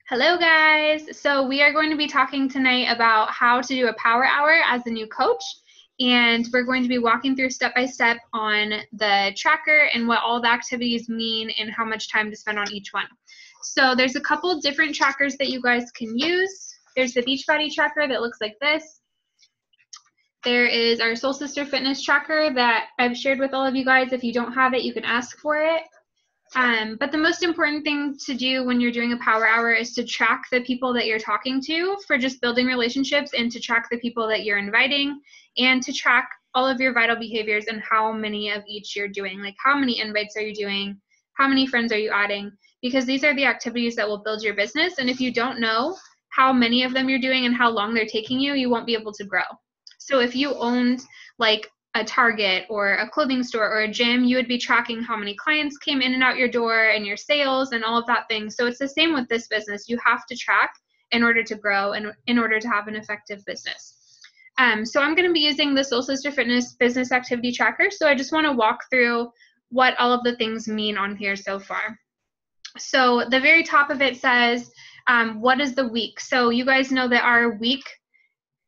Hello, guys. So, we are going to be talking tonight about how to do a power hour as a new coach. And we're going to be walking through step by step on the tracker and what all the activities mean and how much time to spend on each one. So, there's a couple different trackers that you guys can use. There's the Beachbody tracker that looks like this. There is our Soul Sister Fitness tracker that I've shared with all of you guys. If you don't have it, you can ask for it. But the most important thing to do when you're doing a power hour is to track the people that you're talking to for just building relationships, and to track the people that you're inviting, and to track all of your vital behaviors and how many of each you're doing. Like, how many invites are you doing? How many friends are you adding? Because these are the activities that will build your business. And if you don't know how many of them you're doing and how long they're taking you, you won't be able to grow. So if you owned like a Target or a clothing store or a gym, you would be tracking how many clients came in and out your door and your sales and all of that thing. So it's the same with this business. You have to track in order to grow and in order to have an effective business. So I'm going to be using the Soul Sister Fitness Business Activity Tracker. So I just want to walk through what all of the things mean on here so far. So the very top of it says, what is the week? So you guys know that our week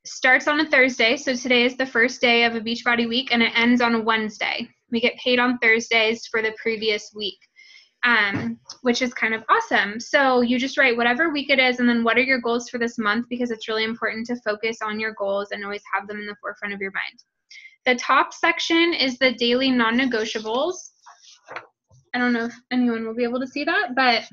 starts on a Thursday. So today is the first day of a Beachbody week, and it ends on a Wednesday. We get paid on Thursdays for the previous week, which is kind of awesome. So you just write whatever week it is, and then what are your goals for this month, because it's really important to focus on your goals and always have them in the forefront of your mind. The top section is the daily non-negotiables. I don't know if anyone will be able to see that, but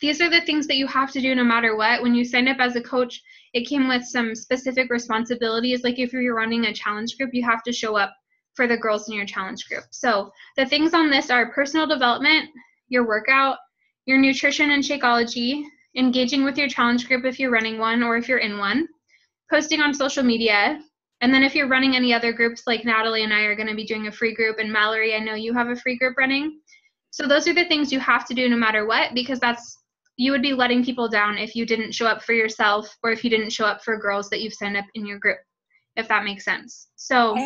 these are the things that you have to do no matter what. When you sign up as a coach, it came with some specific responsibilities. Like if you're running a challenge group, you have to show up for the girls in your challenge group. So the things on this are personal development, your workout, your nutrition and Shakeology, engaging with your challenge group if you're running one or if you're in one, posting on social media, and then if you're running any other groups, like Natalie and I are going to be doing a free group, and Mallory, I know you have a free group running. So those are the things you have to do no matter what, because you would be letting people down if you didn't show up for yourself, or if you didn't show up for girls that you've signed up in your group, if that makes sense. So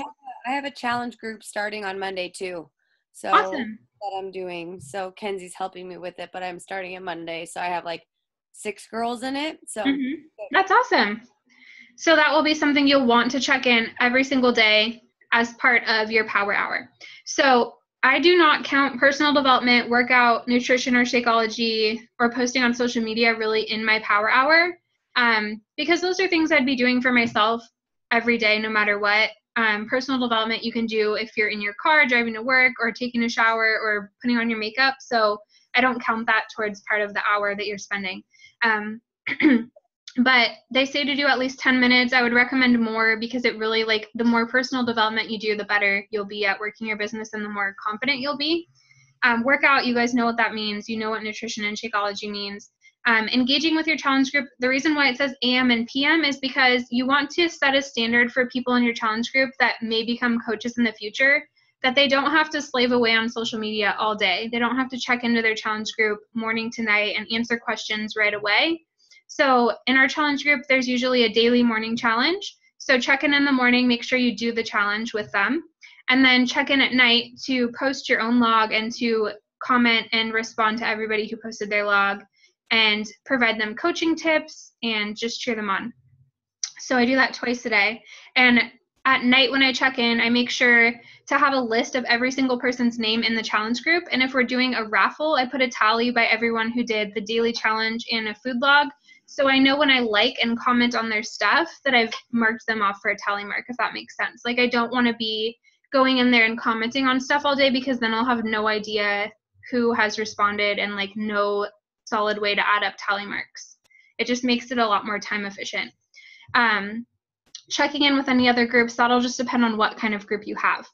I have a challenge group starting on Monday too. So awesome. that I'm doing. So Kenzie's helping me with it, but I'm starting on Monday. So I have like 6 girls in it. So That's awesome. So that will be something you'll want to check in every single day as part of your power hour. So I do not count personal development, workout, nutrition, or Shakeology, or posting on social media really in my power hour, because those are things I'd be doing for myself every day, no matter what. Personal development you can do if you're in your car driving to work, or taking a shower, or putting on your makeup. So I don't count that towards part of the hour that you're spending. But they say to do at least 10 minutes. I would recommend more, because it really, like, the more personal development you do, the better you'll be at working your business and the more confident you'll be. Workout, you guys know what that means. You know what nutrition and Shakeology means. Engaging with your challenge group, the reason why it says AM and PM is because you want to set a standard for people in your challenge group that may become coaches in the future, that they don't have to slave away on social media all day. They don't have to check into their challenge group morning to night and answer questions right away. So in our challenge group, there's usually a daily morning challenge. So check in the morning, make sure you do the challenge with them, and then check in at night to post your own log and to comment and respond to everybody who posted their log, and provide them coaching tips and just cheer them on. So I do that twice a day. And at night when I check in, I make sure to have a list of every single person's name in the challenge group. And if we're doing a raffle, I put a tally by everyone who did the daily challenge and a food log. So I know when I like and comment on their stuff that I've marked them off for a tally mark, if that makes sense. Like, I don't want to be going in there and commenting on stuff all day, because then I'll have no idea who has responded and like no solid way to add up tally marks. It just makes it a lot more time efficient. Checking in with any other groups, that'll just depend on what kind of group you have.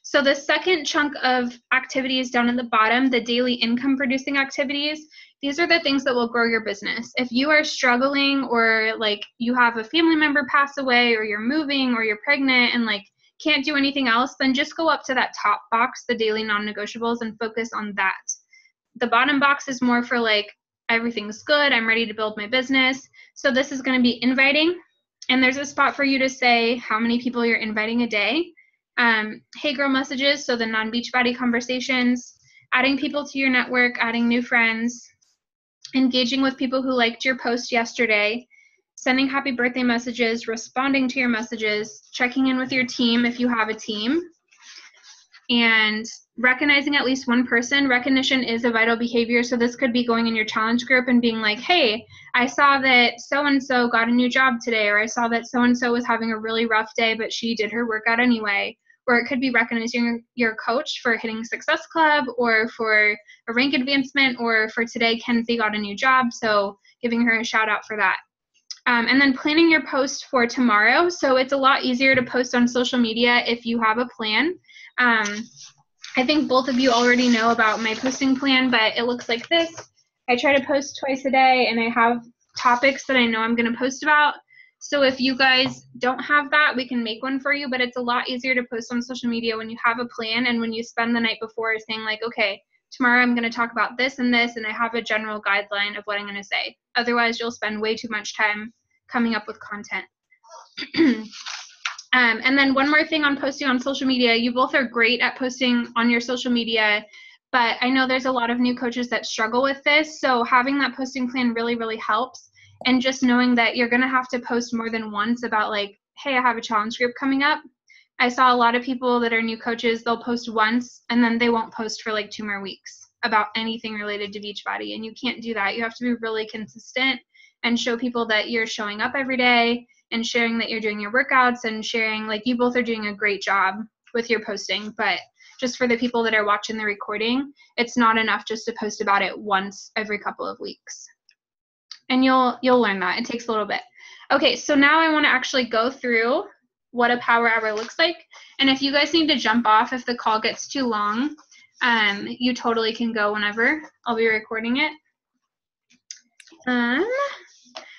So the second chunk of activities down at the bottom, the daily income producing activities, these are the things that will grow your business. If you are struggling, or like you have a family member pass away, or you're moving, or you're pregnant and like can't do anything else, then just go up to that top box, the daily non-negotiables, and focus on that. The bottom box is more for like, everything's good, I'm ready to build my business. So this is going to be inviting. And there's a spot for you to say how many people you're inviting a day. Hey girl messages, so the non-Beachbody conversations, adding people to your network, adding new friends, engaging with people who liked your post yesterday, sending happy birthday messages, responding to your messages, checking in with your team if you have a team, and recognizing at least one person. Recognition is a vital behavior, so this could be going in your challenge group and being like, hey, I saw that so-and-so got a new job today, or I saw that so-and-so was having a really rough day, but she did her workout anyway. Or it could be recognizing your coach for hitting Success Club, or for a rank advancement, or for today, Kenzie got a new job, so giving her a shout out for that. And then planning your post for tomorrow. So it's a lot easier to post on social media if you have a plan. I think both of you already know about my posting plan, but it looks like this. I try to post twice a day, and I have topics that I know I'm going to post about. So if you guys don't have that, we can make one for you, but it's a lot easier to post on social media when you have a plan and when you spend the night before saying like, okay, tomorrow I'm going to talk about this, and I have a general guideline of what I'm going to say. Otherwise, you'll spend way too much time coming up with content. And then one more thing on posting on social media. You both are great at posting on your social media, but I know there's a lot of new coaches that struggle with this. So having that posting plan really, really helps. And just knowing that you're going to have to post more than once about like, hey, I have a challenge group coming up. I saw a lot of people that are new coaches, they'll post once and then they won't post for like 2 more weeks about anything related to Beachbody. And you can't do that. You have to be really consistent and show people that you're showing up every day and sharing that you're doing your workouts and sharing, like, you both are doing a great job with your posting. But just for the people that are watching the recording, it's not enough just to post about it once every couple of weeks. And you'll learn that. It takes a little bit. Okay, so now I want to actually go through what a power hour looks like. And if you guys need to jump off if the call gets too long, you totally can go whenever. I'll be recording it.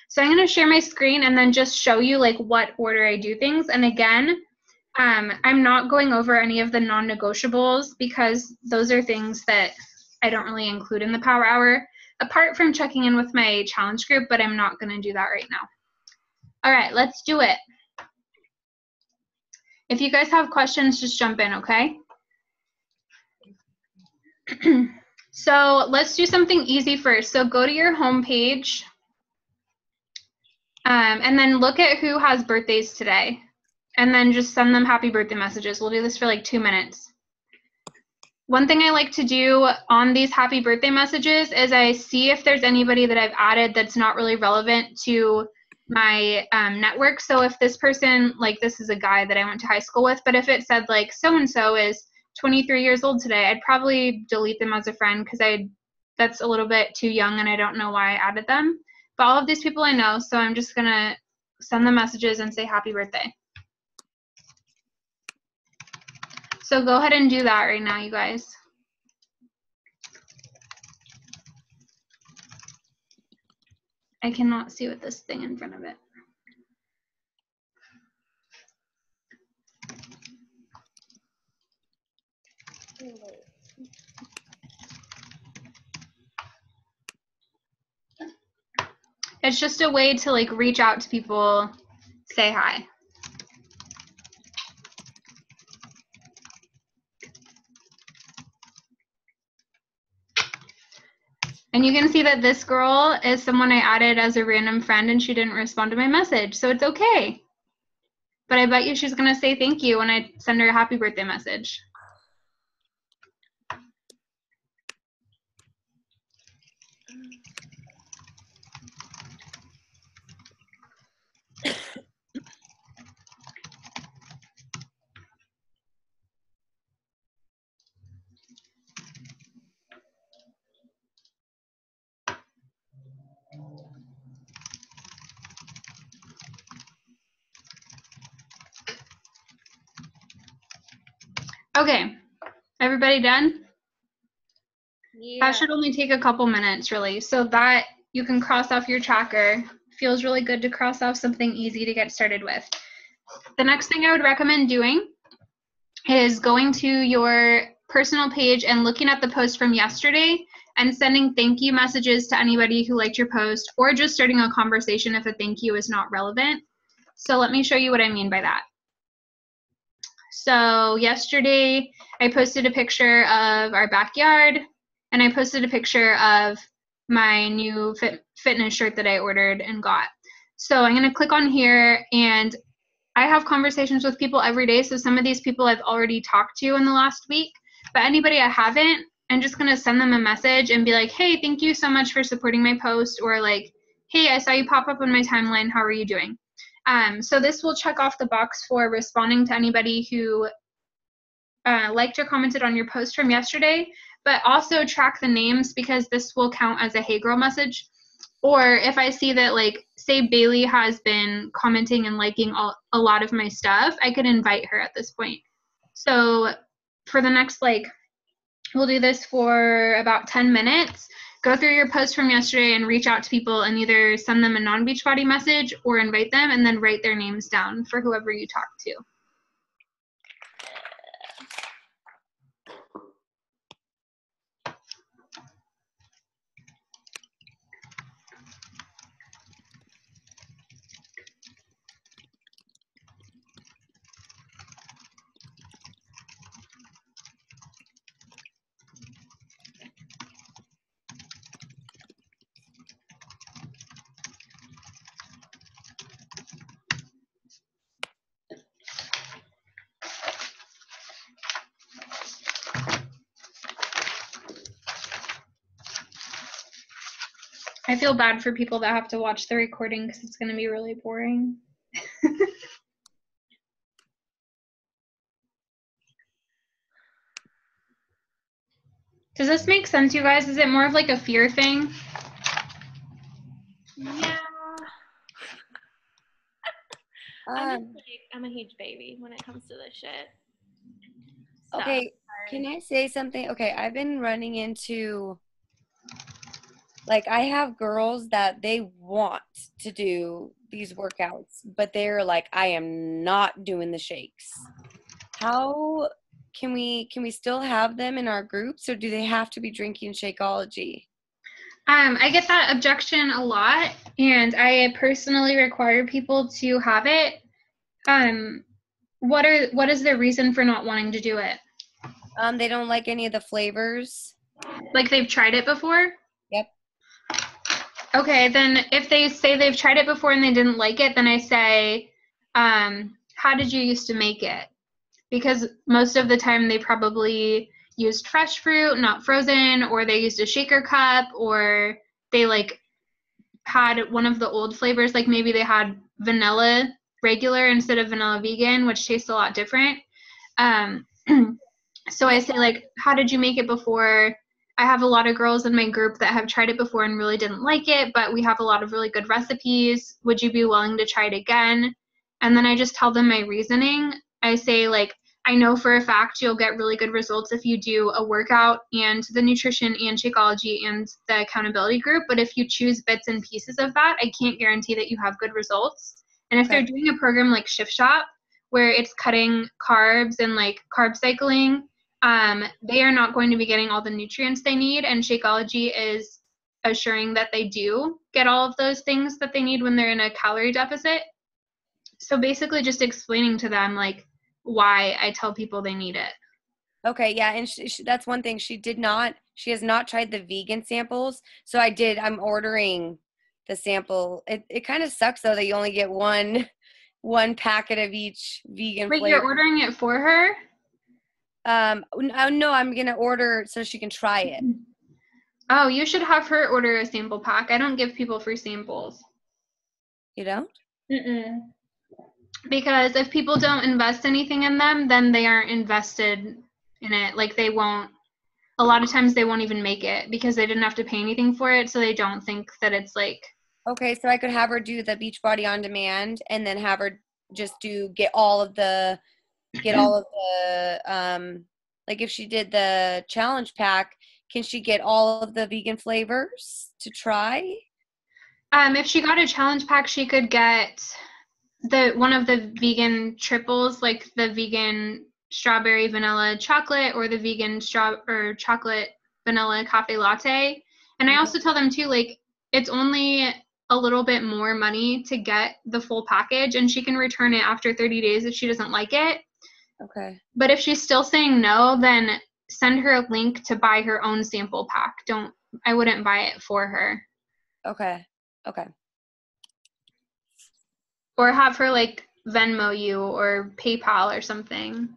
So I'm going to share my screen and then just show you like what order I do things. And again, I'm not going over any of the non-negotiables because those are things that I don't really include in the power hour, apart from checking in with my challenge group, but I'm not going to do that right now. All right, let's do it. If you guys have questions, just jump in, okay? So let's do something easy first. So go to your home page and then look at who has birthdays today. And then just send them happy birthday messages. We'll do this for like 2 minutes. One thing I like to do on these happy birthday messages is I see if there's anybody that I've added that's not really relevant to my network. So if this person, like this is a guy that I went to high school with, but if it said like so-and-so is 23 years old today, I'd probably delete them as a friend because that's a little bit too young and I don't know why I added them. But all of these people I know, so I'm just going to send them messages and say happy birthday. So go ahead and do that right now, you guys. I cannot see with this thing in front of it. It's just a way to like reach out to people, say hi. And you can see that this girl is someone I added as a random friend and she didn't respond to my message, so it's okay. But I bet you she's gonna say thank you when I send her a happy birthday message. Okay, everybody done? Yeah. That should only take a couple minutes, really. So that you can cross off your tracker. Feels really good to cross off something easy to get started with. The next thing I would recommend doing is going to your personal page and looking at the post from yesterday and sending thank you messages to anybody who liked your post, or just starting a conversation if a thank you is not relevant. So let me show you what I mean by that. So yesterday I posted a picture of our backyard and I posted a picture of my new fitness shirt that I ordered and got. So I'm going to click on here, and I have conversations with people every day. So some of these people I've already talked to in the last week, but anybody I haven't, I'm just going to send them a message and be like, hey, thank you so much for supporting my post, or like, hey, I saw you pop up on my timeline. How are you doing? So this will check off the box for responding to anybody who liked or commented on your post from yesterday, but also track the names, because this will count as a Hey Girl message. Or if I see that, like, say Bailey has been commenting and liking a lot of my stuff, I could invite her at this point. So for the next, like, we'll do this for about 10 minutes. Go through your post from yesterday and reach out to people and either send them a non-Beachbody message or invite them, and then write their names down for whoever you talk to. I feel bad for people that have to watch the recording because it's going to be really boring. Does this make sense, you guys? Is it more of like a fear thing? Yeah. I'm a huge baby when it comes to this shit. So, okay, can I say something? Okay, I've been running into, like, I have girls that they want to do these workouts, but they're like, I am not doing the shakes. How can we still have them in our groups, or do they have to be drinking Shakeology? I get that objection a lot, and I personally require people to have it. What is their reason for not wanting to do it? They don't like any of the flavors. Like they've tried it before? Yep. Okay, then if they say they've tried it before and they didn't like it, then I say, how did you used to make it? Because most of the time they probably used fresh fruit, not frozen, or they used a shaker cup, or they like had one of the old flavors, like maybe they had vanilla regular instead of vanilla vegan, which tastes a lot different. So I say, like, how did you make it before? I have a lot of girls in my group that have tried it before and really didn't like it, but we have a lot of really good recipes. Would you be willing to try it again? And then I just tell them my reasoning. I say, like, I know for a fact you'll get really good results if you do a workout and the nutrition and Shakeology and the accountability group. But if you choose bits and pieces of that, I can't guarantee that you have good results. And if they're doing a program like Shift Shop, where it's cutting carbs and like carb cycling, they are not going to be getting all the nutrients they need. And Shakeology is assuring that they do get all of those things that they need when they're in a calorie deficit. So basically just explaining to them, like, why I tell people they need it. Okay, yeah, and that's one thing. She has not tried the vegan samples. So I'm ordering the sample. It kind of sucks though that you only get one packet of each vegan Wait, flavor. you're ordering it for her? No, I'm going to order so she can try it. Oh, you should have her order a sample pack. I don't give people free samples. You don't? Mm-mm. Because if people don't invest anything in them, then they aren't invested in it. Like they won't, a lot of times they won't even make it because they didn't have to pay anything for it. So they don't think that it's like. Okay, so I could have her do the Beachbody On Demand and then have her just get all of the, like if she did the challenge pack, can she get all of the vegan flavors to try? If she got a challenge pack, she could get one of the vegan triples, like the vegan strawberry vanilla chocolate or the vegan chocolate vanilla cafe latte. And I also tell them too, like, it's only a little bit more money to get the full package, and she can return it after 30 days if she doesn't like it. Okay. But if she's still saying no, then send her a link to buy her own sample pack. Don't I wouldn't buy it for her. Okay. Or have her like Venmo you or PayPal or something.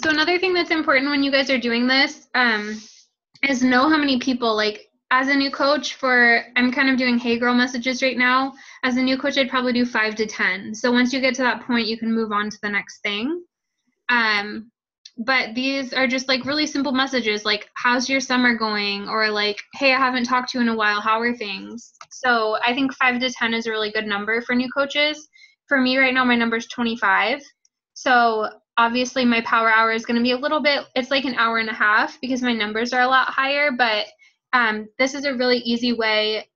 So another thing that's important when you guys are doing this is know how many people, like as a new coach I'm kind of doing Hey Girl messages right now. As a new coach, I'd probably do 5 to 10. So once you get to that point, you can move on to the next thing. But these are just like really simple messages like, how's your summer going? Or like, hey, I haven't talked to you in a while. How are things? So I think 5 to 10 is a really good number for new coaches. For me right now, my number is 25. So obviously my power hour is going to be a little bit, it's like an hour and a half because my numbers are a lot higher. But this is a really easy way,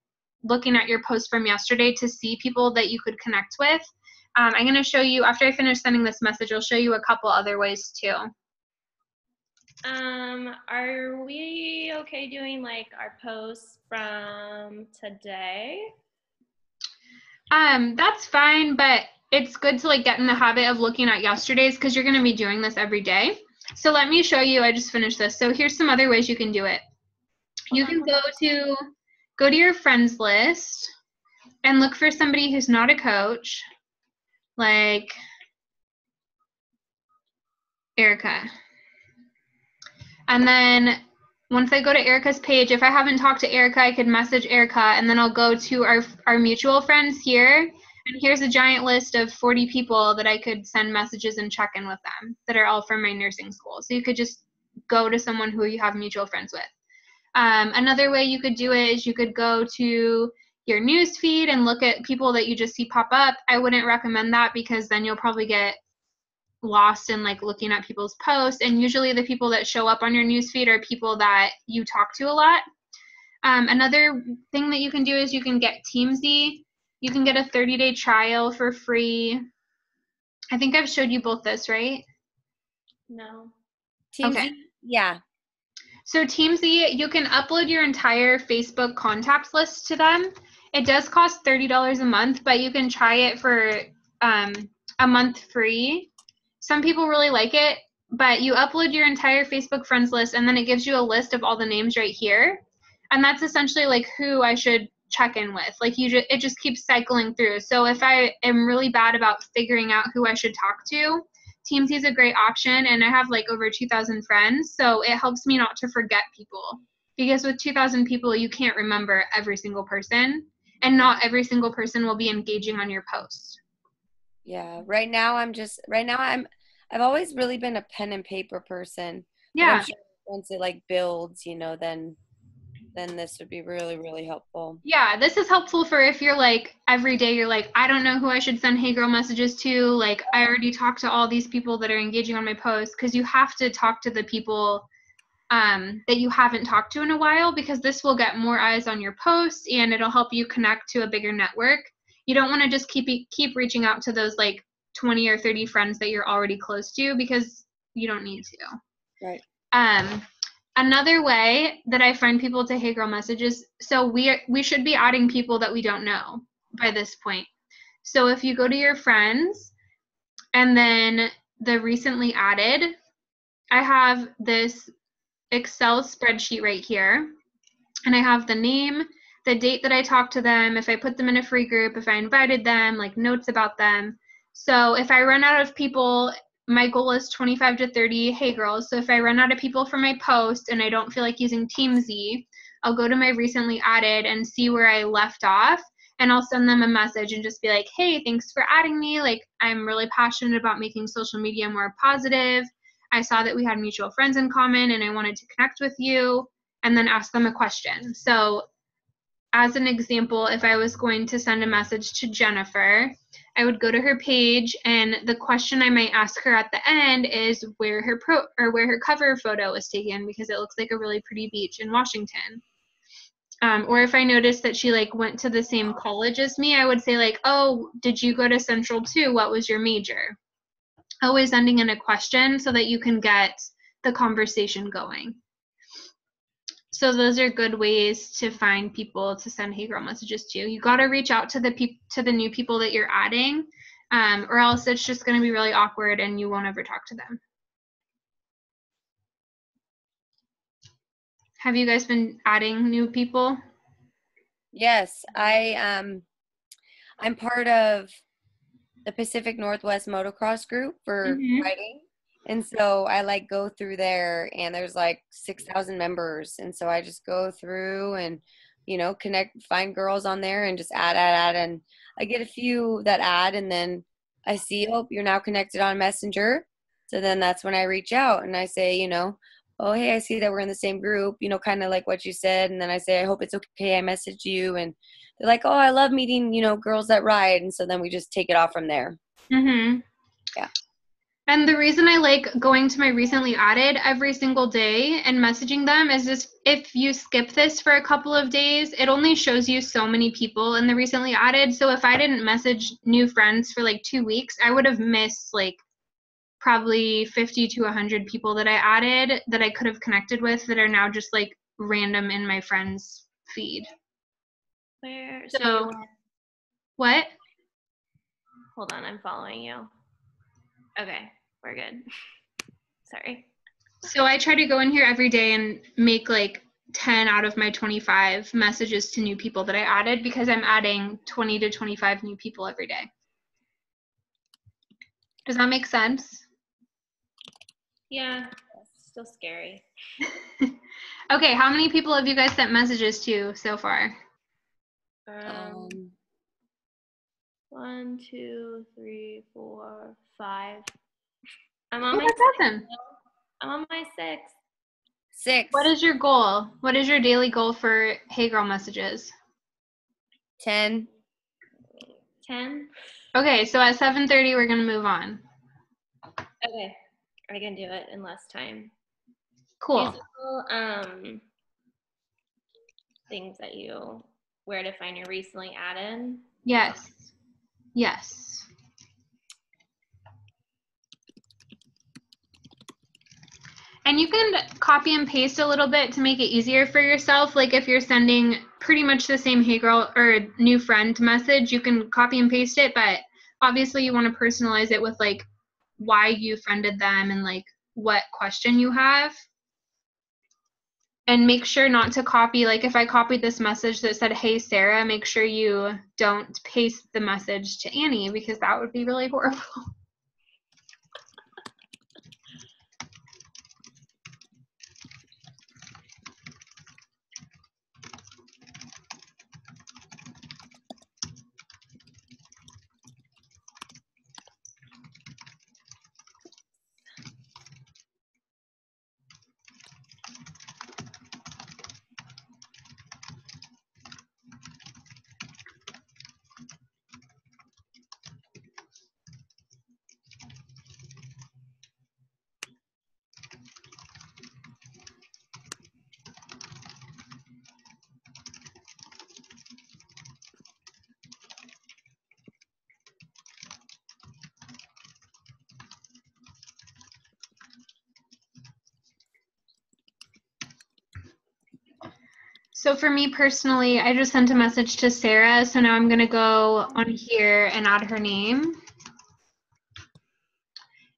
looking at your post from yesterday, to see people that you could connect with. I'm going to show you, after I finish sending this message, I'll show you a couple other ways too. Are we okay doing like our posts from today? That's fine, but it's good to like get in the habit of looking at yesterday's because you're going to be doing this every day. So let me show you, I just finished this. So here's some other ways you can do it. You can go to your friends list and look for somebody who's not a coach, like Erica. And then once I go to Erica's page, if I haven't talked to Erica, I could message Erica, and then I'll go to our mutual friends here. And here's a giant list of 40 people that I could send messages and check in with them that are all from my nursing school. So you could just go to someone who you have mutual friends with. Another way you could do it is you could go to your news feed and look at people that you just see pop up. I wouldn't recommend that because then you'll probably get lost in like looking at people's posts, and usually the people that show up on your newsfeed are people that you talk to a lot. Another thing that you can do is you can get Teamzy. You can get a 30-day trial for free. I think I've showed you both this, right? No. Teamzy, okay. Yeah. So Teamzy, you can upload your entire Facebook contacts list to them. It does cost $30 a month, but you can try it for a month free. Some people really like it, but you upload your entire Facebook friends list and then it gives you a list of all the names right here. And that's essentially like who I should check in with. Like it just keeps cycling through. So if I am really bad about figuring out who I should talk to, Teamzy is a great option, and I have like over 2,000 friends, so it helps me not to forget people. Because with 2,000 people, you can't remember every single person, and not every single person will be engaging on your post. Yeah. Right now I've always really been a pen and paper person. Yeah. I'm sure once it like builds, then this would be really, really helpful. Yeah, this is helpful for if you're like every day you're like, I don't know who I should send Hey Girl messages to. Like I already talked to all these people that are engaging on my posts, because you have to talk to the people that you haven't talked to in a while, because this will get more eyes on your post and it'll help you connect to a bigger network. You don't want to just keep reaching out to those like 20 or 30 friends that you're already close to, because you don't need to. Right. Another way that I find people to Hey Girl messages, so we should be adding people that we don't know by this point. So if you go to your friends and then the recently added, I have this Excel spreadsheet right here, and I have the name, the date that I talked to them, if I put them in a free group, if I invited them, like notes about them. So if I run out of people, my goal is 25 to 30 Hey Girls. So if I run out of people for my post and I don't feel like using Teamzy, I'll go to my recently added and see where I left off, and I'll send them a message and just be like, hey, thanks for adding me. Like, I'm really passionate about making social media more positive. I saw that we had mutual friends in common and I wanted to connect with you, and then ask them a question. So as an example, if I was going to send a message to Jennifer, I would go to her page, and the question I might ask her at the end is where her cover photo was taken, because it looks like a really pretty beach in Washington. Or if I noticed that she like went to the same college as me, I would say like, oh, did you go to Central too? What was your major? Always ending in a question so that you can get the conversation going. So those are good ways to find people to send Hey Girl messages to. You got to reach out to the new people that you're adding, or else it's just going to be really awkward and you won't ever talk to them. Have you guys been adding new people? Yes, I'm part of the Pacific Northwest Motocross group for riding. And so I like go through there, and there's like 6,000 members. And so I just go through and, you know, find girls on there and just add. And I get a few that add, and then I see, oh, you're now connected on Messenger. So then that's when I reach out and I say, you know, oh, hey, I see that we're in the same group, you know, kind of like what you said. And then I say, I hope it's okay. I messaged you. And they're like, oh, I love meeting, you know, girls that ride. And so then we just take it off from there. Yeah. And the reason I like going to my recently added every single day and messaging them is just if you skip this for a couple of days, it only shows you so many people in the recently added. So if I didn't message new friends for like 2 weeks, I would have missed like probably 50 to 100 people that I added that I could have connected with that are now just like random in my friends feed. Where? So what? Hold on, I'm following you. Okay, we're good. Sorry. So I try to go in here every day and make like 10 out of my 25 messages to new people that I added because I'm adding 20 to 25 new people every day. Does that make sense? Yeah, it's still scary. Okay, how many people have you guys sent messages to so far? 1, 2, 3, 4, 5. That's awesome. I'm on my 6. 6. What is your goal? What is your daily goal for Hey Girl messages? 10. 10? Okay, so at 7:30 we're gonna move on. Okay, I can do it in less time. Cool. Things that where to find your recently added. Yes. Yes. And you can copy and paste a little bit to make it easier for yourself. Like if you're sending pretty much the same Hey Girl or new friend message, you can copy and paste it, but obviously you want to personalize it with like why you friended them and like what question you have. And make sure not to copy, like if I copied this message that said, hey, Sarah, make sure you don't paste the message to Annie because that would be really horrible. So for me personally, I just sent a message to Sarah. So now I'm going to go on here and add her name.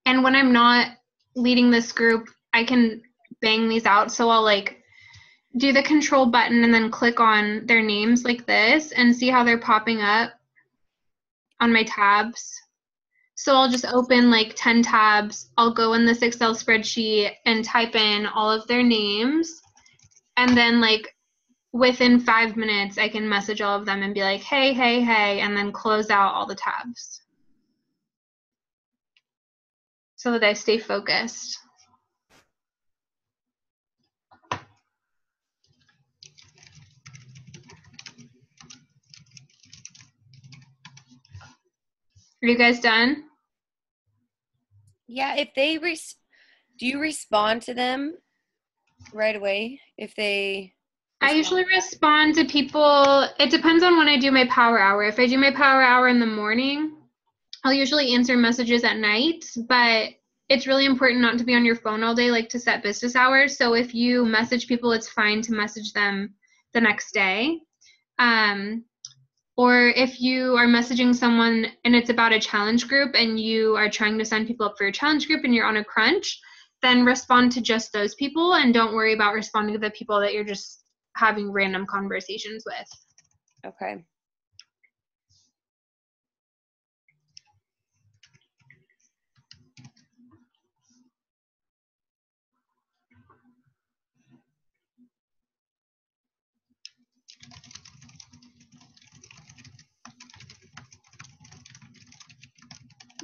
And when I'm not leading this group, I can bang these out. So I'll like do the control button and then click on their names like this and see how they're popping up on my tabs. So I'll just open like 10 tabs. I'll go in this Excel spreadsheet and type in all of their names. And then like within 5 minutes, I can message all of them and be like, hey, hey, hey, and then close out all the tabs so that I stay focused. Are you guys done? Yeah, if they do you respond to them right away if they I usually respond to people. It depends on when I do my power hour. If I do my power hour in the morning, I'll usually answer messages at night. But it's really important not to be on your phone all day, like to set business hours. So if you message people, it's fine to message them the next day. Or if you are messaging someone and it's about a challenge group and you are trying to sign people up for a challenge group and you're on a crunch, then respond to just those people and don't worry about responding to the people that you're just having random conversations with. Okay.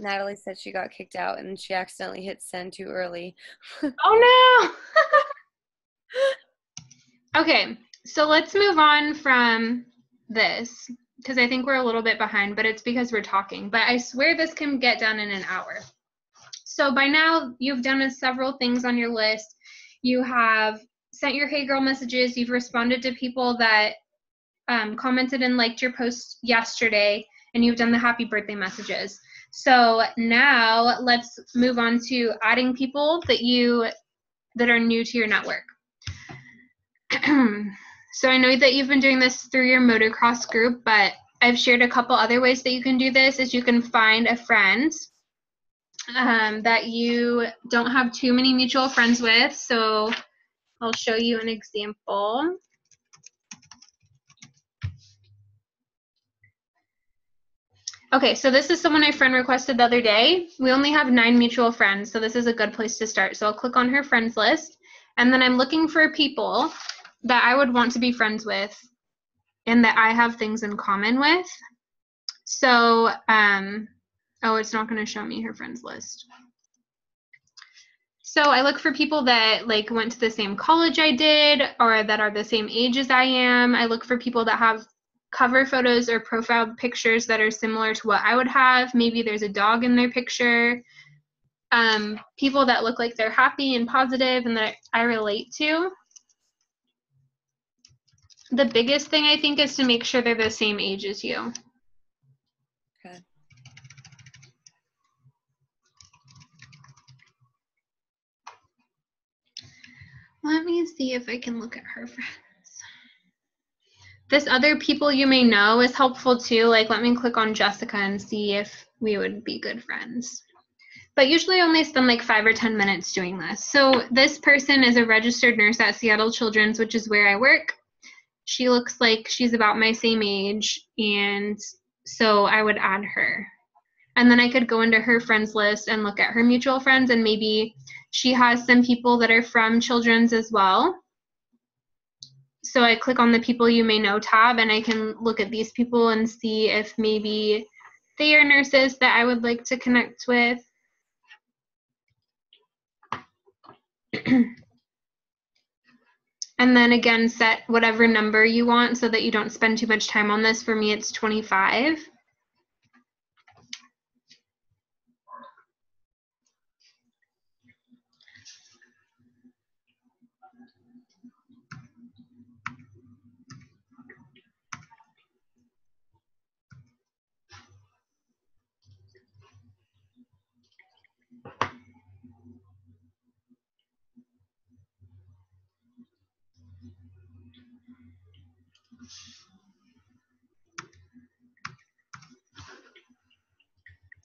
Natalie said she got kicked out and she accidentally hit send too early. Oh no! Okay, so let's move on from this because I think we're a little bit behind, but it's because we're talking. But I swear this can get done in an hour. So by now, you've done several things on your list. You have sent your Hey Girl messages. You've responded to people that commented and liked your post yesterday, and you've done the happy birthday messages. So now let's move on to adding people that are new to your network. So I know that you've been doing this through your motocross group, but I've shared a couple other ways that you can do this. Is you can find a friend that you don't have too many mutual friends with. So I'll show you an example. Okay, so this is someone my friend requested the other day. We only have 9 mutual friends, so this is a good place to start. So I'll click on her friends list, and then I'm looking for people that I would want to be friends with and that I have things in common with. So, oh, it's not going to show me her friends list. So I look for people that like went to the same college I did or that are the same age as I am. I look for people that have cover photos or profile pictures that are similar to what I would have. Maybe there's a dog in their picture. People that look like they're happy and positive and that I relate to. The biggest thing I think is to make sure they're the same age as you. Okay. Let me see if I can look at her friends. This other people you may know is helpful too. Like, let me click on Jessica and see if we would be good friends. But usually only spend like 5 or 10 minutes doing this. So this person is a registered nurse at Seattle Children's, which is where I work. She looks like she's about my same age, and so I would add her. And then I could go into her friends list and look at her mutual friends, and maybe she has some people that are from Children's as well. So I click on the people you may know tab, and I can look at these people and see if maybe they are nurses that I would like to connect with. And then again, set whatever number you want so that you don't spend too much time on this. For me, it's 25.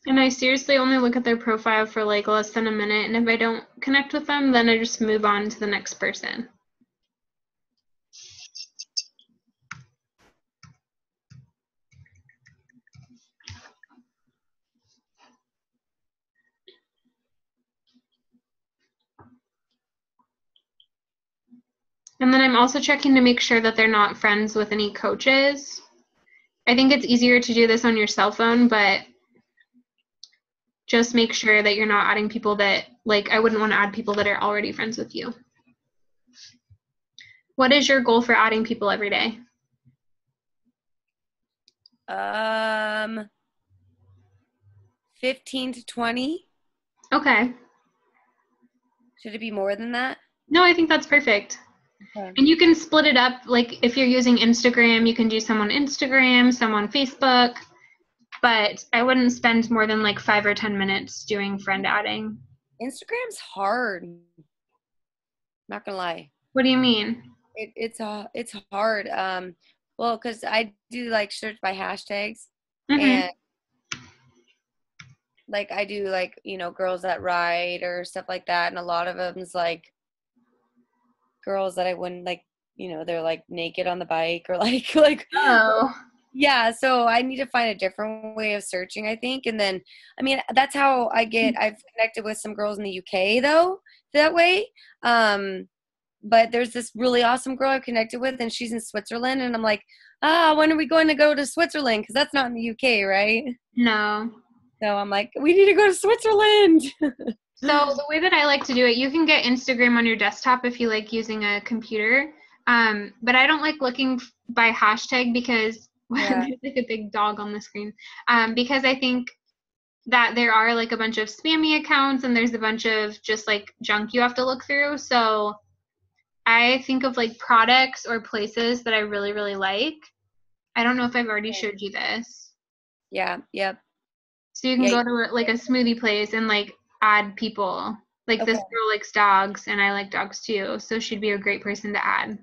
And I seriously only look at their profile for like less than a minute, and if I don't connect with them, then I just move on to the next person. And then I'm also checking to make sure that they're not friends with any coaches. I think it's easier to do this on your cell phone, but just make sure that you're not adding people that, like, I wouldn't want to add people that are already friends with you. What is your goal for adding people every day? 15 to 20. Okay. Should it be more than that? No, I think that's perfect. Okay. And you can split it up. Like if you're using Instagram, you can do some on Instagram, some on Facebook. But I wouldn't spend more than like 5 or 10 minutes doing friend adding. Instagram's hard. Not gonna lie. What do you mean? It's hard. Well, because I do like search by hashtags, Mm-hmm. and like I do like girls that ride or stuff like that, and a lot of them's like girls that I wouldn't like. They're like naked on the bike or like Oh. yeah. So I need to find a different way of searching, I think. And then I mean that's how I've connected with some girls in the UK though that way. But there's this really awesome girl I've connected with, and she's in Switzerland, and I'm like, when are we going to go to Switzerland? Because that's not in the UK, right? No. So I'm like, we need to go to Switzerland. So the way that I like to do it, you can get Instagram on your desktop if you like using a computer. But I don't like looking by hashtag because Yeah. there's like a big dog on the screen. Because I think that there are like a bunch of spammy accounts and there's a bunch of just like junk you have to look through. So I think of like products or places that I really, really like. I don't know if I've already showed you this. Yeah. Yep. So you can go to like a smoothie place and like add people. Like this Okay. girl likes dogs and I like dogs too, so she'd be a great person to add.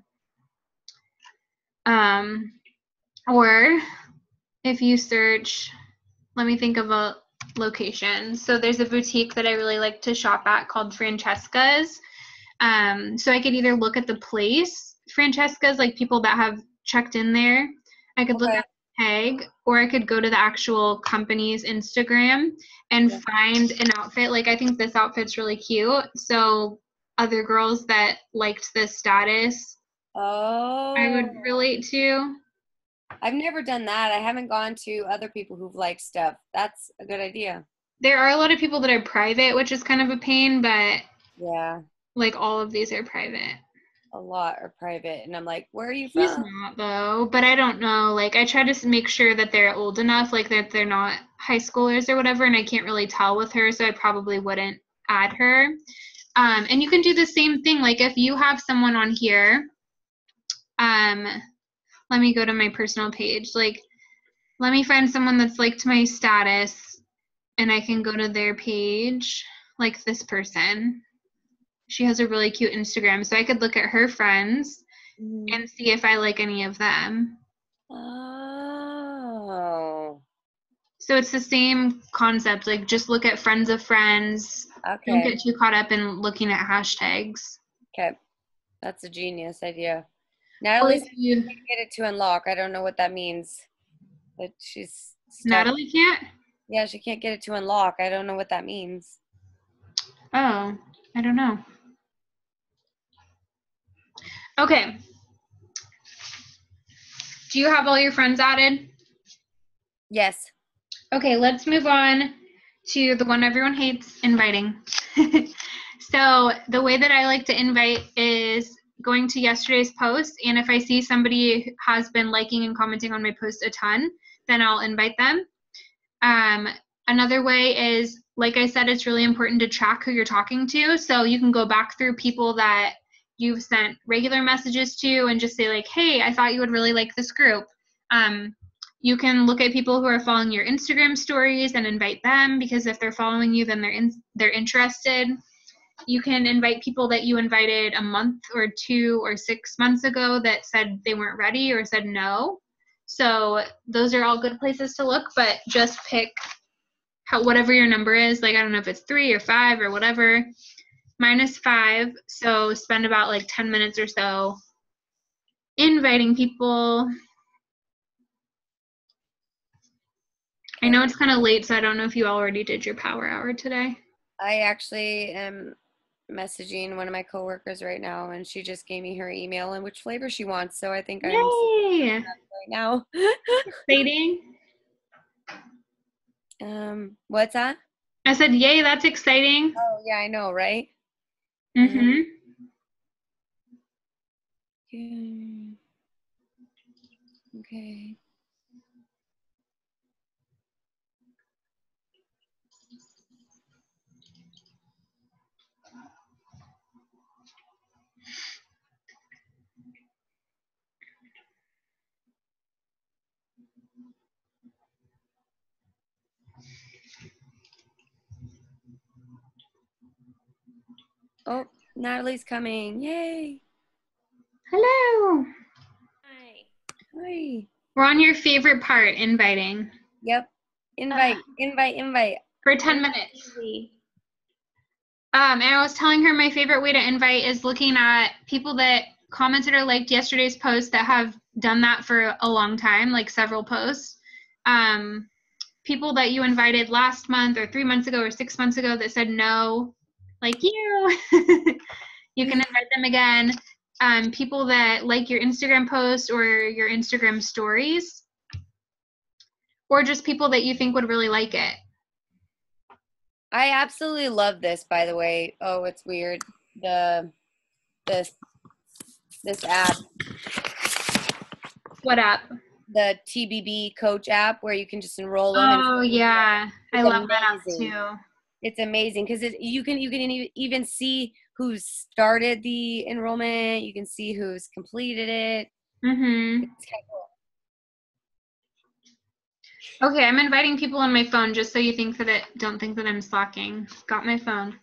Or if you search, let me think of a location. So there's a boutique that I really like to shop at called Francesca's. So I could either look at the place, Francesca's, like people that have checked in there. I could look Okay. at the tag, or I could go to the actual company's Instagram and find an outfit. Like I think this outfit's really cute. So other girls that liked this status, I Oh, would relate to. I've never done that. I haven't gone to other people who've liked stuff. That's a good idea. There are a lot of people that are private, which is kind of a pain, but Yeah, like all of these are private. a lot are private, and I'm like, where are you He's from? not though, but I don't know. Like I try to make sure that they're old enough, like that they're not high schoolers or whatever, and I can't really tell with her, so I probably wouldn't add her. And you can do the same thing. Like if you have someone on here, um, let me go to my personal page. Like let me find someone that's liked my status, and I can go to their page, like this person. She has a really cute Instagram, so I could look at her friends and see if I like any of them. Oh, So it's the same concept, like just look at friends of friends. Don't okay. get too caught up in looking at hashtags. Okay. That's a genius idea. Or Natalie if said she you, can't get it to unlock. I don't know what that means, but she's stuck. Natalie can't? Yeah, she can't get it to unlock. I don't know what that means. Oh, I don't know. Okay. Do you have all your friends added? Yes. Okay, let's move on to the one everyone hates, inviting. So the way that I like to invite is going to yesterday's post, and if I see somebody has been liking and commenting on my post a ton, then I'll invite them. Another way is, like I said, it's really important to track who you're talking to. So you can go back through people that you've sent regular messages to and just say like, hey, I thought you would really like this group. You can look at people who are following your Instagram stories and invite them, because if they're following you, then they're interested. You can invite people that you invited a month or 2 or 6 months ago that said they weren't ready or said no. So those are all good places to look, but just pick whatever your number is. Like I don't know if it's 3 or 5 or whatever. Mine is 5, so spend about like 10 minutes or so inviting people. I know it's kind of late, so I don't know if you already did your power hour today. I actually am messaging one of my coworkers right now, and she just gave me her email and which flavor she wants. So I think I'm Yay! right now. Exciting. What's that? I said, yay, that's exciting. Oh yeah, I know, right? Mm-hmm. Okay. Oh, Natalie's coming. Yay. Hello. Hi. Hi. We're on your favorite part, inviting. Yep. Invite. For 10 minutes. Easy. And I was telling her my favorite way to invite is looking at people that commented or liked yesterday's post that have done that for a long time, like several posts. People that you invited last month or 3 months ago or 6 months ago that said no, like you, you can invite them again. People that like your Instagram post or your Instagram stories, or just people that you think would really like it. I absolutely love this, by the way. Oh, it's weird. This app, What app? the TBB coach app, where you can just enroll them. Oh, yeah. I love that app amazing. too. It's amazing because you can even see who's started the enrollment. You can see who's completed it. Mm-hmm. It's kind of cool. Okay, I'm inviting people on my phone just so you don't think that I'm slacking. Got my phone.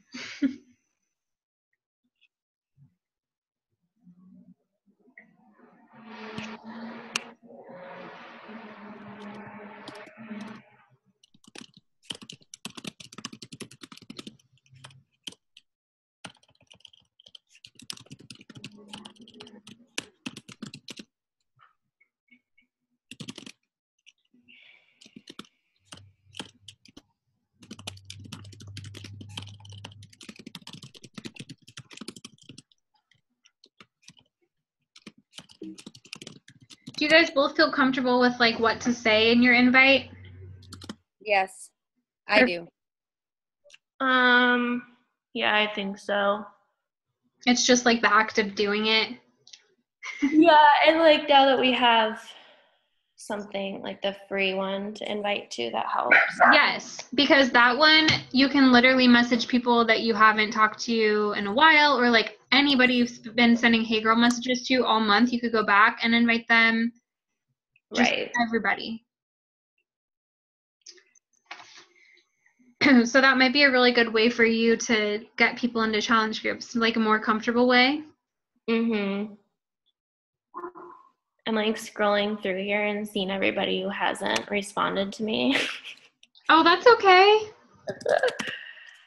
Do you guys both feel comfortable with like what to say in your invite? Yes, I do. Yeah, I think so. It's just like the act of doing it. Yeah, and like now that we have something like the free one to invite to, that helps. Yes, because that one you can literally message people that you haven't talked to in a while, or like anybody you've been sending Hey Girl messages to all month. You could go back and invite them. Just Right. everybody. So that might be a really good way for you to get people into challenge groups, like a more comfortable way. Mm-hmm. I'm like scrolling through here and seeing everybody who hasn't responded to me. Oh, that's okay.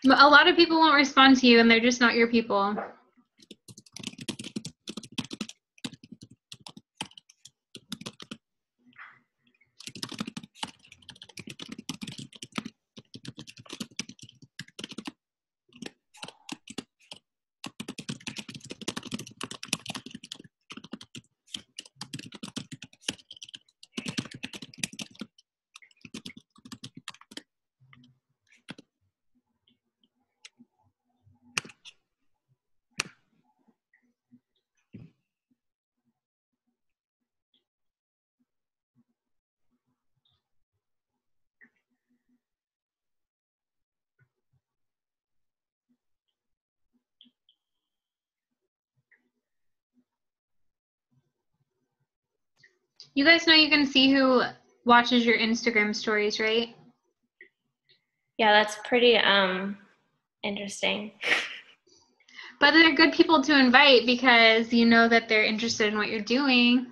A lot of people won't respond to you and they're just not your people. You guys know you can see who watches your Instagram stories, right? Yeah, that's pretty interesting. But they're good people to invite because you know that they're interested in what you're doing.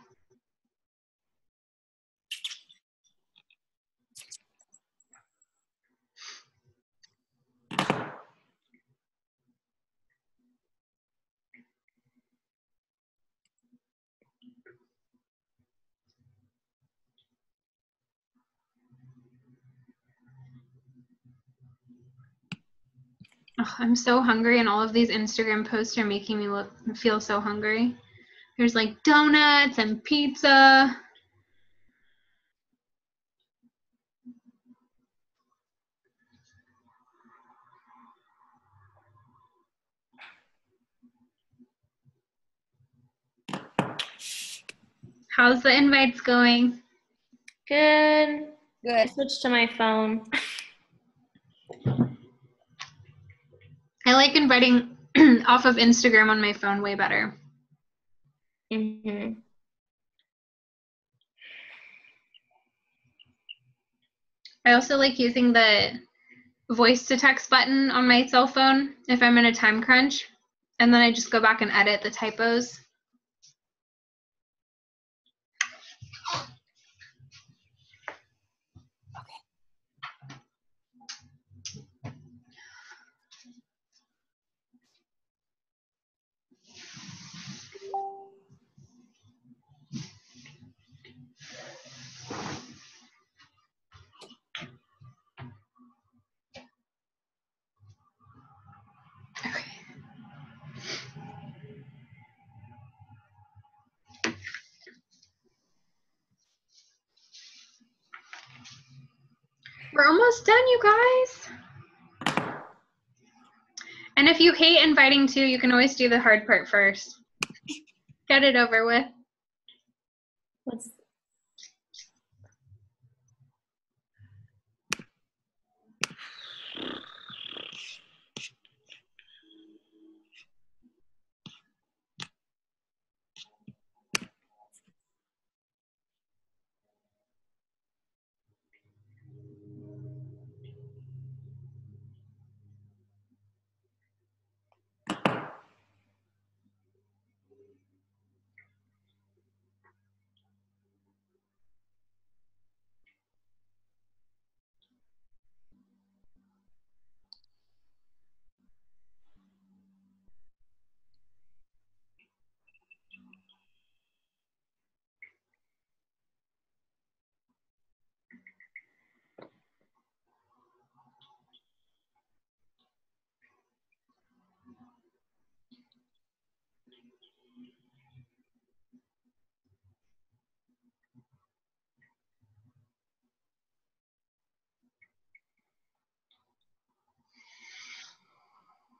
Oh, I'm so hungry, and all of these Instagram posts are making me feel so hungry. There's like donuts and pizza. How's the invites going? Good. I Good. switched to my phone. I like inviting off of Instagram on my phone way better. Mm-hmm. I also like using the voice to text button on my cell phone if I'm in a time crunch. and then I just go back and edit the typos. Okay. We're almost done, you guys. And if you hate inviting too, you can always do the hard part first. Get it over with. What's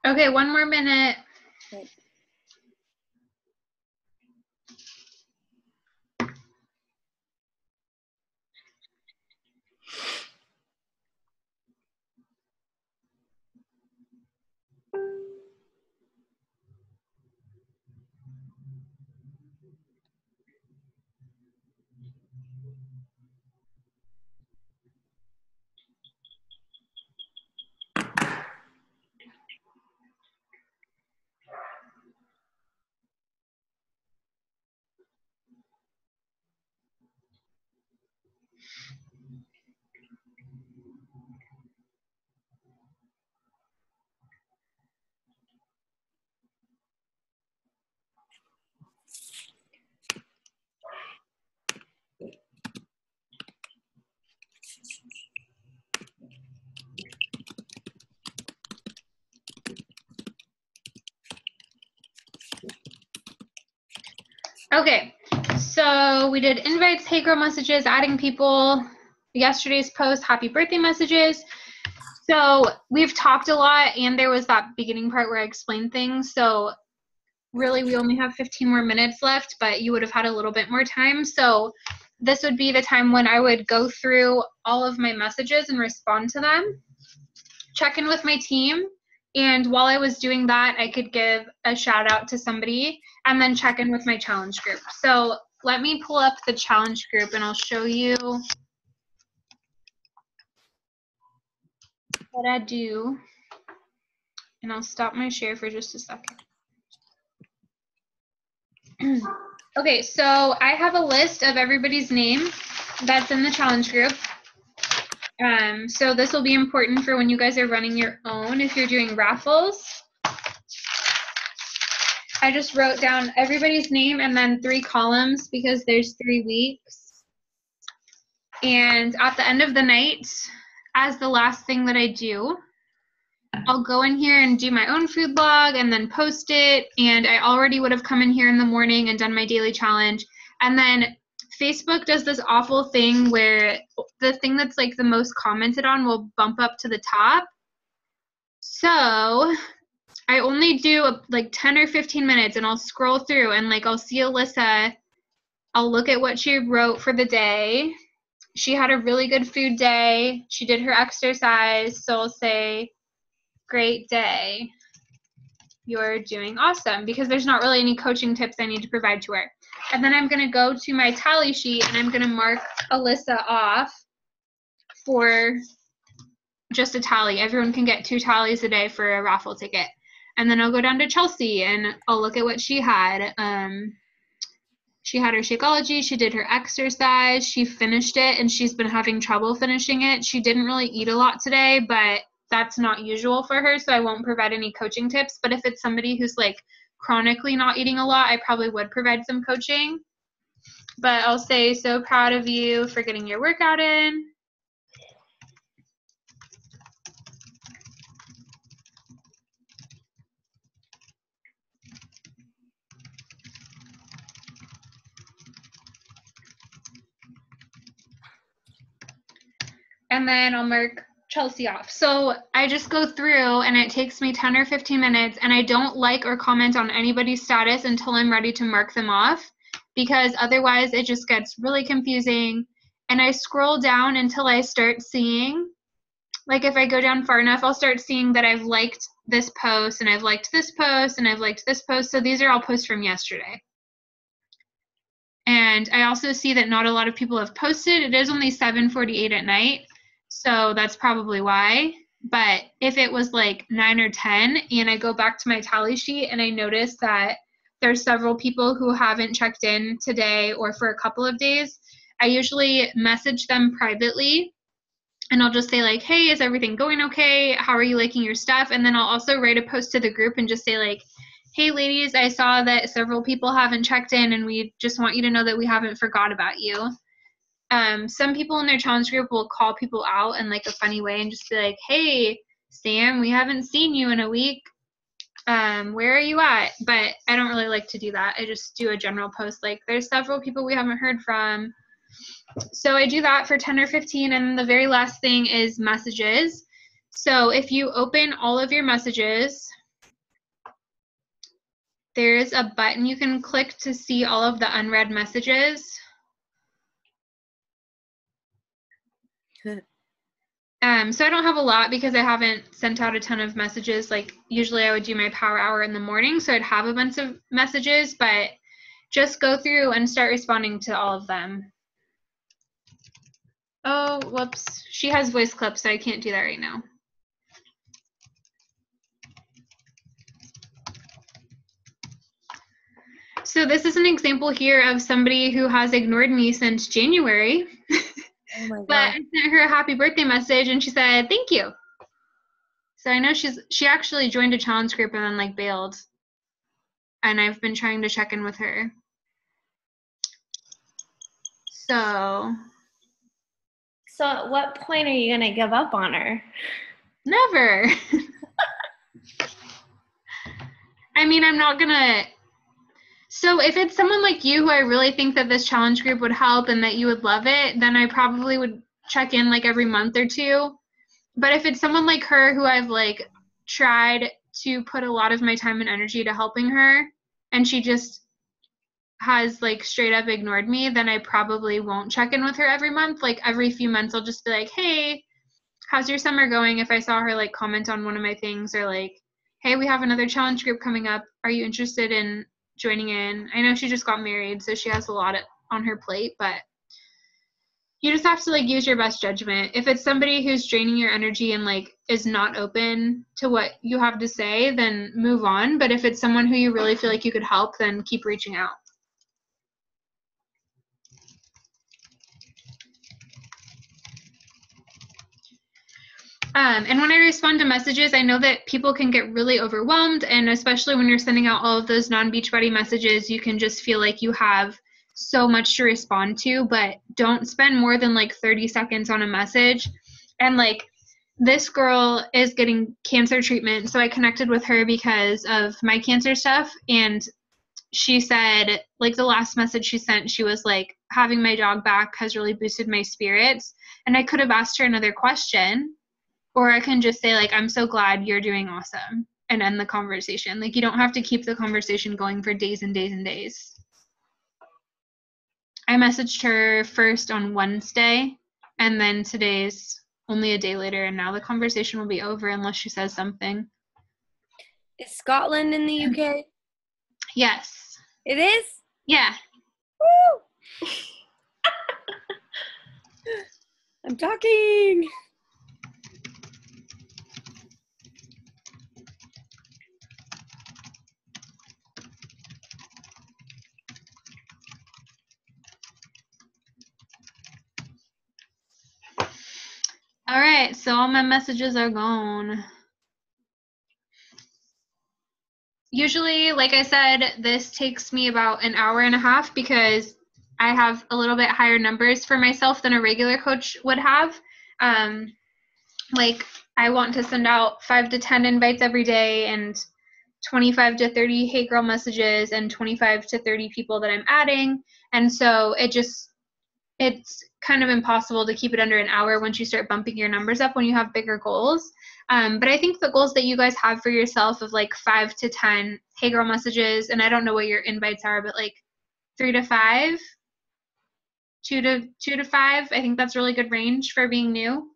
Okay, one more minute. Okay, so we did invites, hey girl messages, adding people, yesterday's post, happy birthday messages. So we've talked a lot, and there was that beginning part where I explained things. So really we only have 15 more minutes left, but you would have had a little bit more time. So this would be the time when I would go through all of my messages and respond to them, check in with my team. And while I was doing that, I could give a shout out to somebody and then check in with my challenge group. So let me pull up the challenge group and I'll show you what I do. And I'll stop my share for just a second. Okay, so I have a list of everybody's name that's in the challenge group. So this will be important for when you guys are running your own if you're doing raffles. I just wrote down everybody's name and then 3 columns because there's 3 weeks. And at the end of the night, as the last thing that I do, I'll go in here and do my own food log and then post it. And I already would have come in here in the morning and done my daily challenge. And then Facebook does this awful thing where the thing that's like the most commented on will bump up to the top. So I only do like 10 or 15 minutes and I'll scroll through and like I'll see Alyssa. I'll look at what she wrote for the day. She had a really good food day. She did her exercise. So I'll say, great day. You're doing awesome, because there's not really any coaching tips I need to provide to her. And then I'm going to go to my tally sheet and I'm going to mark Alyssa off for just a tally. Everyone can get 2 tallies a day for a raffle ticket. And then I'll go down to Chelsea and I'll look at what she had. She had her Shakeology, she did her exercise, she finished it, and she's been having trouble finishing it. She didn't really eat a lot today, but that's not usual for her, so I won't provide any coaching tips. But if it's somebody who's like chronically not eating a lot, I probably would provide some coaching. But I'll say, so proud of you for getting your workout in. And then I'll mark Chelsea off. So I just go through and it takes me 10 or 15 minutes, and I don't like or comment on anybody's status until I'm ready to mark them off, because otherwise it just gets really confusing. And I scroll down until I start seeing, like if I go down far enough, I'll start seeing that I've liked this post and I've liked this post and I've liked this post. So these are all posts from yesterday. And I also see that not a lot of people have posted. It is only 7:48 at night, so that's probably why. But if it was like 9 or 10 and I go back to my tally sheet and I notice that there's several people who haven't checked in today or for a couple of days, I usually message them privately and I'll just say like, hey, is everything going okay? How are you liking your stuff? And then I'll also write a post to the group and just say like, hey ladies, I saw that several people haven't checked in and we just want you to know that we haven't forgot about you. Some people in their challenge group will call people out in like a funny way and just be like, hey, Sam, we haven't seen you in a week. Where are you at? But I don't really like to do that. I just do a general post like, there's several people we haven't heard from. So I do that for 10 or 15. And the very last thing is messages. So if you open all of your messages, there's a button you can click to see all of the unread messages. So I don't have a lot because I haven't sent out a ton of messages. Like usually I would do my power hour in the morning, so I'd have a bunch of messages, but just go through and start responding to all of them. Oh, whoops. She has voice clips, so I can't do that right now. So this is an example here of somebody who has ignored me since January. Oh my But I God. sent her a happy birthday message and she said, thank you. So I know she actually joined a challenge group and then like bailed. And I've been trying to check in with her. So at what point are you going to give up on her? never. I mean, I'm not gonna. So if it's someone like you who I really think that this challenge group would help and that you would love it, then I probably would check in like every month or two. But if it's someone like her who I've like tried to put a lot of my time and energy to helping her and she just has like straight up ignored me, then I probably won't check in with her every month. Like every few months I'll just be like, hey, how's your summer going? If I saw her like comment on one of my things, or like, hey, we have another challenge group coming up. Are you interested in joining in? I know she just got married, so she has a lot on her plate, but you just have to like use your best judgment. If it's somebody who's draining your energy and like is not open to what you have to say, then move on. But if it's someone who you really feel like you could help, then keep reaching out. And when I respond to messages, I know that people can get really overwhelmed, and especially when you're sending out all of those non-Beachbody messages, you can just feel like you have so much to respond to, but don't spend more than like 30 seconds on a message. And like, this girl is getting cancer treatment, so I connected with her because of my cancer stuff, and she said, like the last message she sent, she was like, having my dog back has really boosted my spirits. And I could have asked her another question, or I can just say like, I'm so glad you're doing awesome, and end the conversation. Like you don't have to keep the conversation going for days and days and days. I messaged her first on Wednesday, and then today's only a day later, and now the conversation will be over unless she says something. Is Scotland in the UK? Yes. It is? Yeah. Woo! I'm talking. All right, so all my messages are gone. Usually, like I said, this takes me about an hour and a half because I have a little bit higher numbers for myself than a regular coach would have. Like I want to send out 5 to 10 invites every day and 25 to 30 hey girl messages and 25 to 30 people that I'm adding. And so it's kind of impossible to keep it under an hour once you start bumping your numbers up when you have bigger goals. But I think the goals that you guys have for yourself of like 5 to 10 hey girl messages, and I don't know what your invites are, but like 3 to 5, 2 to 5, I think that's really good range for being new.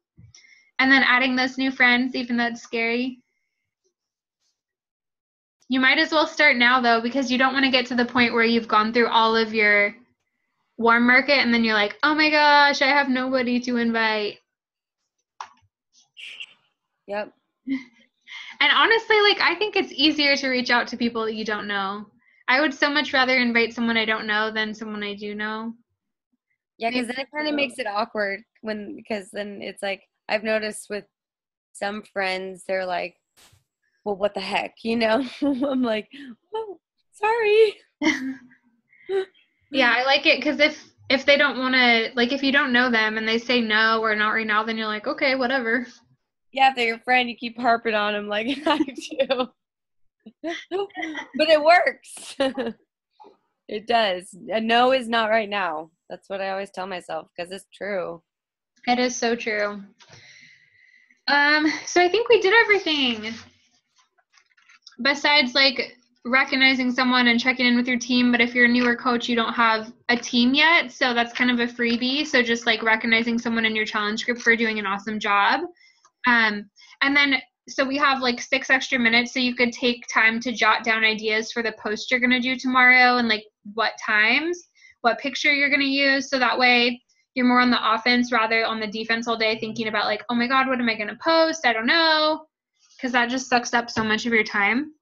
And then adding those new friends, even though it's scary. You might as well start now though, because you don't want to get to the point where you've gone through all of your warm market and then you're like, oh my gosh, I have nobody to invite. Yep. And honestly, like I think it's easier to reach out to people that you don't know. I would so much rather invite someone I don't know than someone I do know. Yeah, because then it kind of makes it awkward because then it's like, I've noticed with some friends, they're like, well, what the heck, you know? I'm like, oh, sorry. Yeah, I like it because if they don't want to, like if you don't know them and they say no or not right now, then you're like, okay, whatever. Yeah, if they're your friend, you keep harping on them like I do. But it works. It does. A no is not right now. That's what I always tell myself because it's true. It is so true. So I think we did everything. Besides like recognizing someone and checking in with your team, but if you're a newer coach, you don't have a team yet, so that's kind of a freebie. So just like recognizing someone in your challenge group for doing an awesome job. And then so we have like 6 extra minutes, so you could take time to jot down ideas for the post you're going to do tomorrow and like what times, what picture you're going to use, so that way you're more on the offense rather on the defense all day thinking about like, oh my god, what am I going to post? I don't know, because that just sucks up so much of your time.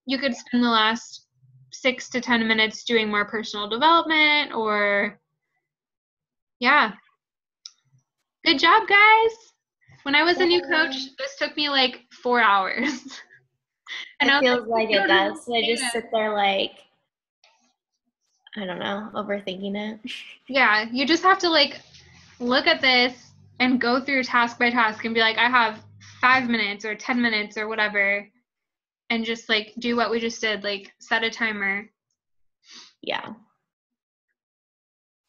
You could spend the last 6 to 10 minutes doing more personal development or yeah. Good job, guys. When I was a new coach, this took me like 4 hours. And it feels like it does. So I just sit there like, I don't know, overthinking it. Yeah, you just have to like look at this and go through task by task and be like, I have 5 minutes or 10 minutes or whatever, and just like do what we just did, like set a timer. Yeah.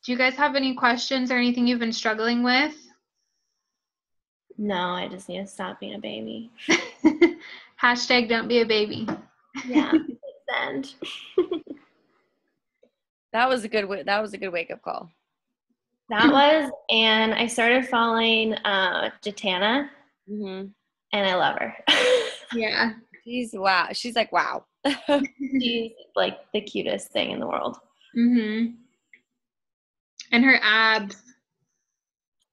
Do you guys have any questions or anything you've been struggling with? No, I just need to stop being a baby. Hashtag don't be a baby. Yeah. End. That was a good wake up call. That was, and I started following Jatana, and I love her. Yeah. She's like, wow. She's like the cutest thing in the world. And her abs.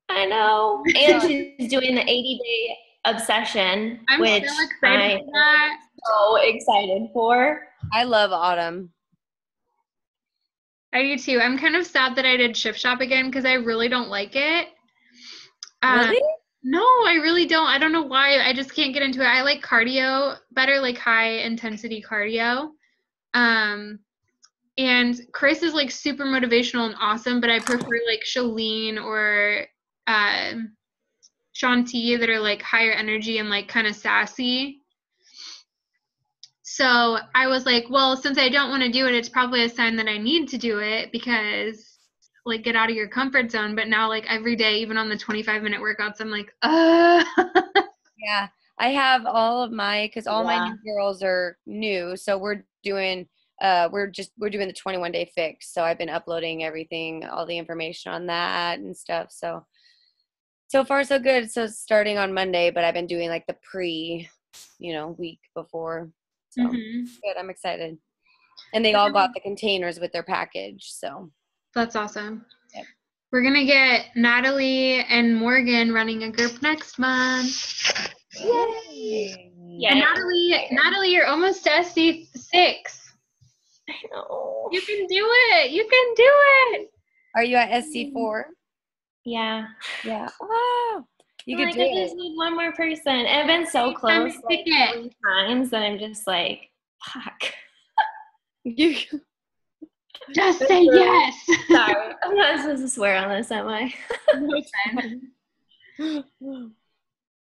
I know. And she's doing the 80-day obsession, which so excited for that. So excited for. I love Autumn. I do too. I'm kind of sad that I did Shift Shop again because I really don't like it. Really? No, I really don't. I don't know why. I just can't get into it. I like cardio better, like high intensity cardio. And Chris is like super motivational and awesome, but I prefer like Shalene or Shanti that are like higher energy and like kind of sassy. So I was like, well, since I don't want to do it, it's probably a sign that I need to do it because like get out of your comfort zone. But now like every day, even on the 25-minute workouts, I'm like, Yeah, I have all of because all my new girls are new. So we're doing we're doing the 21-day fix. So I've been uploading everything, all the information on that and stuff. So far so good. So starting on Monday, but I've been doing like the week before. So good. I'm excited. And they all got the containers with their package. So that's awesome. Yep. We're going to get Natalie and Morgan running a group next month. Yay! Yeah. And Natalie, you're almost to SC6. I know. You can do it. You can do it. Are you at SC4? Yeah. Yeah. Wow. You could like, do I it. just need one more person. And I've been so close like 3 times that I'm just like, fuck. You Just say yes. Sorry, I'm not supposed to swear on this, am I?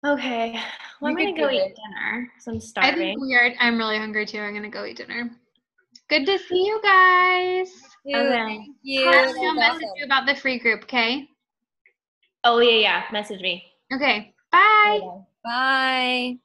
Okay, well, I'm gonna go eat dinner because I'm I starving. think I'm really hungry too. I'm gonna go eat dinner. Good to see you guys. Dude, Okay. thank you. I'll message you about the free group, okay? Oh yeah, message me. Okay. Bye. Bye.